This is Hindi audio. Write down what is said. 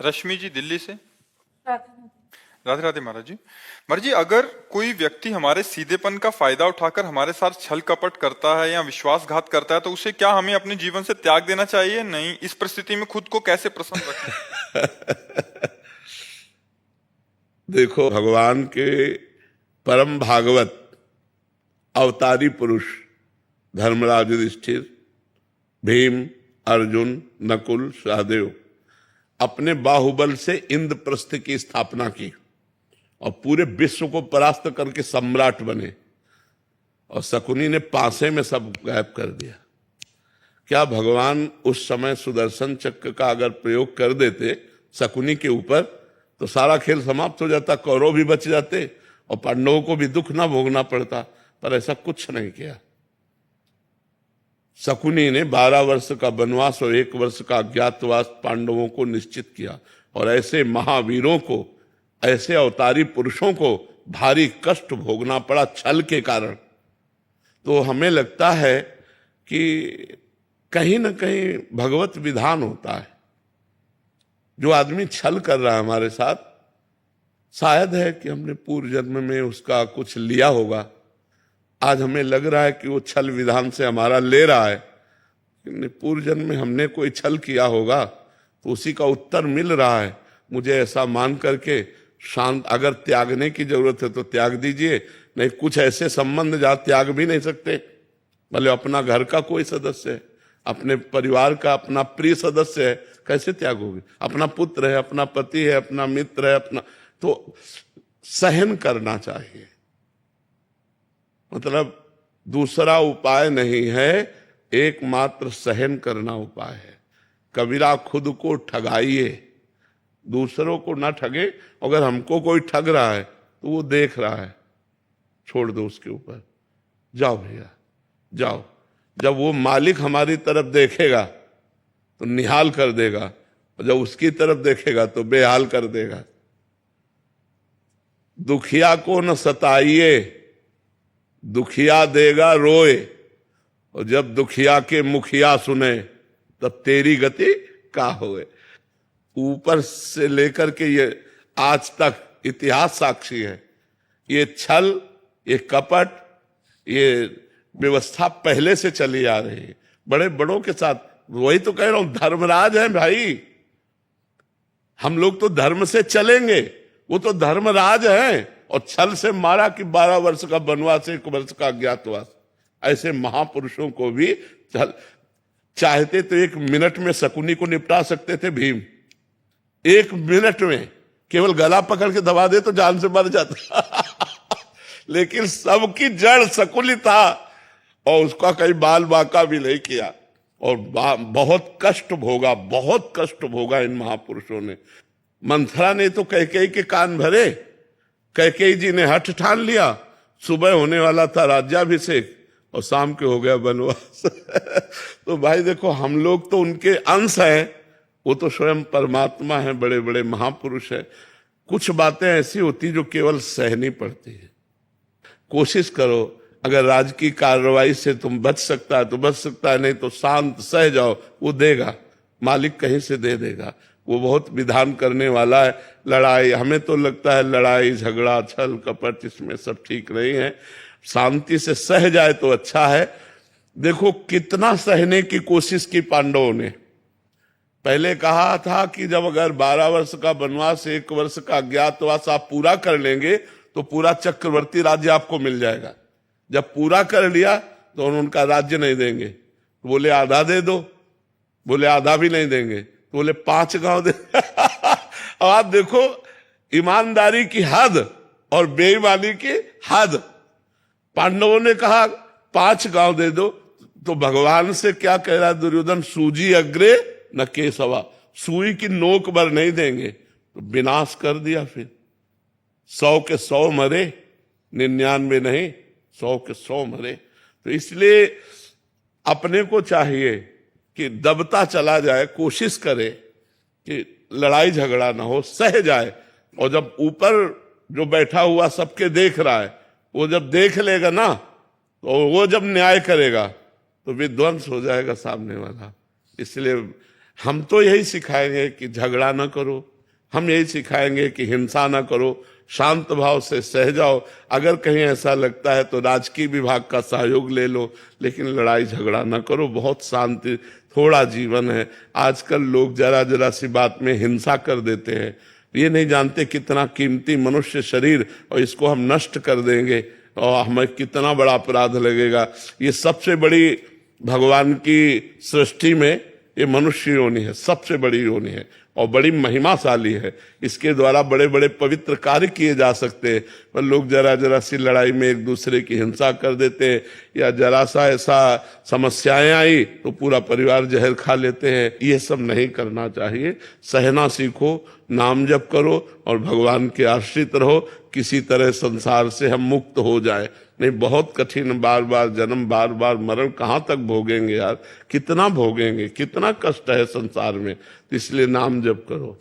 रश्मि जी दिल्ली से। राधे राधे राधे महाराज जी। महाराज जी, अगर कोई व्यक्ति हमारे सीधेपन का फायदा उठाकर हमारे साथ छल कपट करता है या विश्वासघात करता है तो उसे क्या हमें अपने जीवन से त्याग देना चाहिए? नहीं, इस परिस्थिति में खुद को कैसे प्रसन्न रखें? देखो, भगवान के परम भागवत अवतारी पुरुष धर्मराज युधिष्ठिर, भीम, अर्जुन, नकुल, सहदेव अपने बाहुबल से इंद्रप्रस्थ की स्थापना की और पूरे विश्व को परास्त करके सम्राट बने, और शकुनी ने पासे में सब गायब कर दिया। क्या भगवान उस समय सुदर्शन चक्र का अगर प्रयोग कर देते शकुनी के ऊपर तो सारा खेल समाप्त हो जाता, कौरव भी बच जाते और पांडवों को भी दुख ना भोगना पड़ता, पर ऐसा कुछ नहीं किया। शकुनी ने 12 वर्ष का वनवास और 1 वर्ष का अज्ञातवास पांडवों को निश्चित किया, और ऐसे महावीरों को, ऐसे अवतारी पुरुषों को भारी कष्ट भोगना पड़ा छल के कारण। तो हमें लगता है कि कहीं ना कहीं भगवत विधान होता है। जो आदमी छल कर रहा है हमारे साथ, शायद है कि हमने पूर्व जन्म में उसका कुछ लिया होगा। आज हमें लग रहा है कि वो छल विधान से हमारा ले रहा है, लेकिन पूर्व जन्म में हमने कोई छल किया होगा तो उसी का उत्तर मिल रहा है। मुझे ऐसा मान करके शांत, अगर त्यागने की जरूरत है तो त्याग दीजिए, नहीं कुछ ऐसे संबंध जहां त्याग भी नहीं सकते, भले अपना घर का कोई सदस्य है, अपने परिवार का अपना प्रिय सदस्य है, कैसे त्यागोगे? अपना पुत्र है, अपना पति है, अपना मित्र है, अपना, तो सहन करना चाहिए। मतलब दूसरा उपाय नहीं है, एकमात्र सहन करना उपाय है। कबीरा खुद को ठगाइए, दूसरों को ना ठगे। अगर हमको कोई ठग रहा है तो वो देख रहा है, छोड़ दो उसके ऊपर, जाओ भैया जाओ। जब वो मालिक हमारी तरफ देखेगा तो निहाल कर देगा, और जब उसकी तरफ देखेगा तो बेहाल कर देगा। दुखिया को न सताइए, दुखिया देगा रोए, और जब दुखिया के मुखिया सुने तब तेरी गति का होए। ऊपर से लेकर के ये आज तक इतिहास साक्षी है। ये छल, ये कपट, ये व्यवस्था पहले से चली आ रही है बड़े बड़ों के साथ। वही तो कह रहा हूं, धर्मराज है भाई। हम लोग तो धर्म से चलेंगे, वो तो धर्मराज है, और छल से मारा कि 12 वर्ष का वनवास, 1 वर्ष का अज्ञातवास। ऐसे महापुरुषों को भी चाहते तो 1 मिनट में शकुनी को निपटा सकते थे भीम। 1 मिनट में केवल गला पकड़ के दबा दे तो जान से मर जाता लेकिन सबकी जड़ शकुनी था, और उसका कहीं बाल बाका भी नहीं किया, और बहुत कष्ट भोगा, बहुत कष्ट भोगा इन महापुरुषों ने। मंथरा ने तो कैकेयी के कान भरे। कैकेयी जी ने हठ ठान लिया, सुबह होने वाला था राज्याभिषेक और शाम के हो गया वनवास तो भाई देखो, हम लोग तो उनके अंश हैं, वो तो स्वयं परमात्मा है, बड़े बड़े महापुरुष है। कुछ बातें ऐसी होती जो केवल सहनी पड़ती है। कोशिश करो, अगर राजकीय कार्रवाई से तुम बच सकता है तो बच सकता है, नहीं तो शांत सह जाओ, वो देगा, मालिक कहीं से दे देगा। वो बहुत विधान करने वाला है। लड़ाई, हमें तो लगता है लड़ाई झगड़ा छल कपट इसमें सब ठीक नहीं है। शांति से सह जाए तो अच्छा है। देखो कितना सहने की कोशिश की पांडवों ने। पहले कहा था कि जब अगर 12 वर्ष का वनवास, 1 वर्ष का अज्ञातवास आप पूरा कर लेंगे तो पूरा चक्रवर्ती राज्य आपको मिल जाएगा। जब पूरा कर लिया तो उनका राज्य नहीं देंगे, तो बोले आधा दे दो, बोले आधा भी नहीं देंगे, तो बोले 5 गांव दे अब आप देखो ईमानदारी की हद और बेईमानी की हद। पांडवों ने कहा 5 गांव दे दो, तो भगवान से क्या कह रहा है दुर्योधन? सूजी अग्रे न केसवा, सुई की नोक भर नहीं देंगे, तो विनाश कर दिया। फिर 100 के 100 मरे, 99 नहीं, 100 के 100 मरे। तो इसलिए अपने को चाहिए कि दबता चला जाए, कोशिश करे कि लड़ाई झगड़ा ना हो, सह जाए। और जब ऊपर जो बैठा हुआ सबके देख रहा है, वो जब देख लेगा ना, तो वो जब न्याय करेगा तो विध्वंस हो जाएगा सामने वाला। इसलिए हम तो यही सिखाएंगे कि झगड़ा ना करो, हम यही सिखाएंगे कि हिंसा ना करो, शांत भाव से सह जाओ। अगर कहीं ऐसा लगता है तो राजकीय विभाग का सहयोग ले लो, लेकिन लड़ाई झगड़ा ना करो। बहुत शांति थोड़ा जीवन है। आजकल लोग जरा जरा सी बात में हिंसा कर देते हैं। ये नहीं जानते कितना कीमती मनुष्य शरीर, और इसको हम नष्ट कर देंगे और हमें कितना बड़ा अपराध लगेगा। ये सबसे बड़ी भगवान की सृष्टि में ये मनुष्य योनि है, सबसे बड़ी योनि है और बड़ी महिमाशाली है। इसके द्वारा बड़े बड़े पवित्र कार्य किए जा सकते हैं, पर लोग जरा जरा सी लड़ाई में एक दूसरे की हिंसा कर देते हैं, या जरा सा ऐसा समस्याएं आई तो पूरा परिवार जहर खा लेते हैं। ये सब नहीं करना चाहिए। सहना सीखो, नाम जप करो और भगवान के आश्रित रहो। किसी तरह संसार से हम मुक्त हो जाए, नहीं बहुत कठिन, बार बार जन्म, बार बार मरण कहाँ तक भोगेंगे यार, कितना भोगेंगे, कितना कष्ट है संसार में। तो इसलिए नाम जप करो।